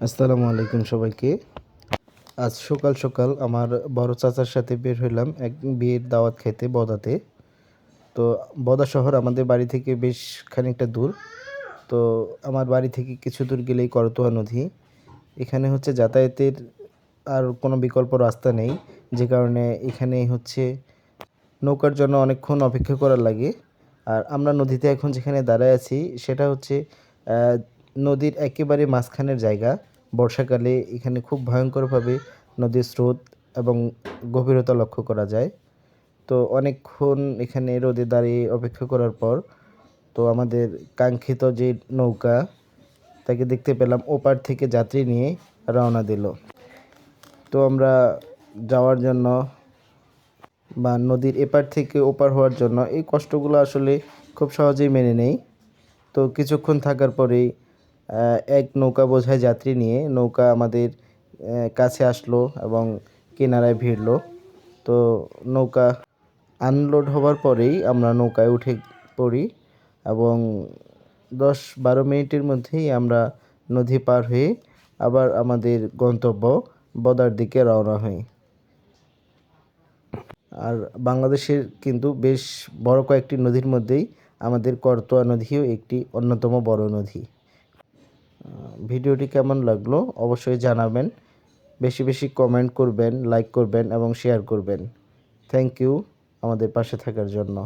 আসসালামু আলাইকুম সবাইকে। আজ সকাল সকাল আমার বড় চাচার সাথে বের হইলাম এক বিয়ের দাওয়াত খেতে বদাতে। তো বদা শহর আমাদের বাড়ি থেকে বেশ খানিকটা দূর। তো আমার বাড়ি থেকে কিছু দূর গেলেই করতোয়া নদী। এখানে হচ্ছে যাতায়াতের আর কোনো বিকল্প রাস্তা নেই, যে কারণে এখানে হচ্ছে নৌকার জন্য অনেকক্ষণ অপেক্ষা করা লাগে। আর আমরা নদীতে এখন যেখানে দাঁড়ায় আছি সেটা হচ্ছে আহ, নদীর একেবারে মাঝখানের জায়গা। বর্ষাকালে এখানে খুব ভয়ঙ্করভাবে নদীর স্রোত এবং গভীরতা লক্ষ্য করা যায়। তো অনেকক্ষণ এখানে রোদে দাঁড়িয়ে অপেক্ষা করার পর তো আমাদের কাঙ্ক্ষিত যে নৌকা তাকে দেখতে পেলাম ওপার থেকে যাত্রী নিয়ে রওনা দিল। তো আমরা যাওয়ার জন্য বা নদীর এপার থেকে ওপার হওয়ার জন্য এই কষ্টগুলো আসলে খুব সহজেই মেনে নেই। তো কিছুক্ষণ থাকার পরেই এক নৌকা বোঝাই যাত্রী নিয়ে নৌকা আমাদের কাছে আসলো এবং কিনারায় ভিড়লো। তো নৌকা আনলোড হওয়ার পরেই আমরা নৌকায় উঠে পড়ি এবং 10-12 মিনিটের মধ্যেই আমরা নদী পার হয়ে আবার আমাদের গন্তব্য বদার দিকে রওনা হই। আর বাংলাদেশের কিন্তু বেশ বড় কয়েকটি নদীর মধ্যেই আমাদের করতোয়া নদীও একটি অন্যতম বড় নদী। ভিডিওটি কেমন লাগলো অবশ্যই জানাবেন। বেশি বেশি কমেন্ট করবেন, লাইক করবেন এবং শেয়ার করবেন। থ্যাংক ইউ আমাদের পাশে থাকার জন্য।